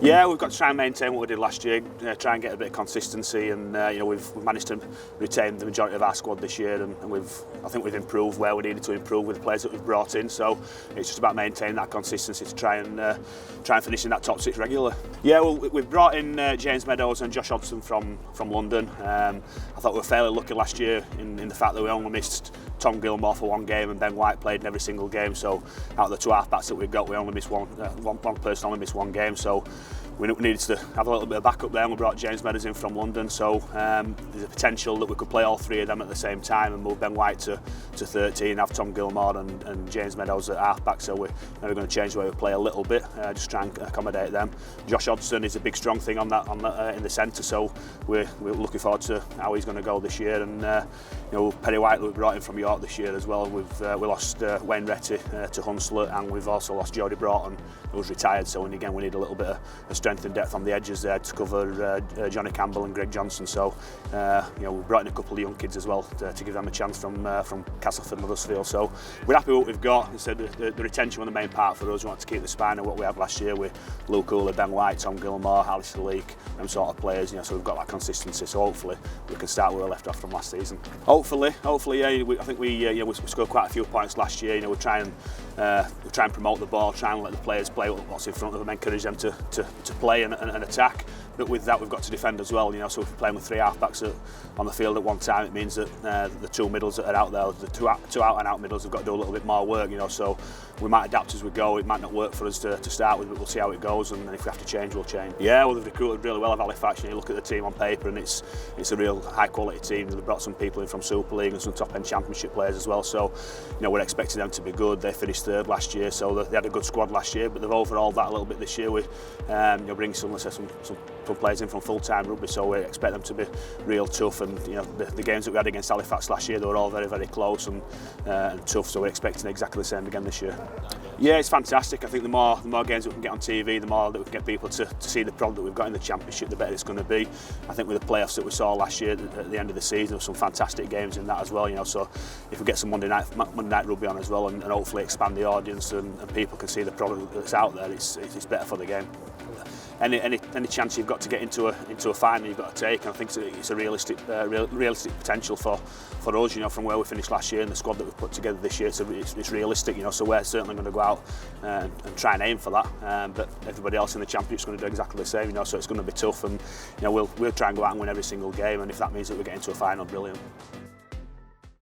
Yeah, we've got to try and maintain what we did last year, try and get a bit of consistency, and we've managed to retain the majority of our squad this year, and I think we've improved where we needed to improve with the players that we've brought in. So it's just about maintaining that consistency to try and finish in that top 6 regularly. Yeah, well, we've brought in James Meadows and Josh Hodgson from London. I thought we were fairly lucky last year in the fact that we only missed Tom Gilmore for 1 game and Ben White played in every single game. So out of the 2 half-backs that we've got, we only missed one person only missed 1 game. So we needed to have a little bit of backup there, and we brought James Meadows in from London. So there's a potential that we could play all 3 of them at the same time and move Ben White to 13, have Tom Gilmore and James Meadows at half-back. So we're maybe going to change the way we play a little bit, just try and accommodate them. Josh Hodgson is a big strong thing on that in the centre, so we're looking forward to how he's going to go this year. And Perry White, we brought in from York this year as well. We lost Wayne Retty to Hunslet, and we've also lost Jody Broughton, who's retired. So again, we need a little bit of strength and depth on the edges there to cover Johnny Campbell and Greg Johnson. So we brought in a couple of young kids as well to give them a chance from Castleford and Huddersfield. So we're happy with what we've got. So the retention was the main part for us. We want to keep the spine of what we had last year with Luke Cooley, Ben White, Tom Gilmore, Alistair Leake, them sort of players. So we've got that consistency. So hopefully we can start where we left off from last season. Hopefully, yeah. I think we scored quite a few points last year. We try and promote the ball, try and let the players play what's in front of them, encourage them to play and attack. But with that, we've got to defend as well. So if we're playing with 3 half-backs on the field at one time, it means that the 2 middles that are out there, the two out-and-out middles, have got to do a little bit more work. So we might adapt as we go. It might not work for us to start with, but we'll see how it goes. And then if we have to change, we'll change. Yeah, well, they've recruited really well at Halifax. You look at the team on paper, and it's a real high-quality team. They've brought some people in from Super League and some top-end Championship players as well. So we're expecting them to be good. They finished 3rd last year, so they had a good squad last year, but they've overhauled that a little bit this year. We bring some players in from full-time rugby, so we expect them to be real tough. And the games that we had against Halifax last year, they were all very, very close and tough. So we're expecting exactly the same again this year. Yeah, it's fantastic. I think the more games that we can get on TV, the more that we can get people to see the product that we've got in the Championship, the better it's going to be. I think with the playoffs that we saw last year at the end of the season, there were some fantastic games in that as well. So if we get some Monday night rugby on as well, and hopefully expand the audience and people can see the product that's out there, it's better for the game. Any chance you've got to get into a final, you've got to take. And I think it's a realistic potential for us. From where we finished last year and the squad that we've put together this year, it's realistic. So we're certainly going to go out and try and aim for that. But everybody else in the Championship's going to do exactly the same. So it's going to be tough, and we'll try and go out and win every single game. And if that means that we get into a final, brilliant.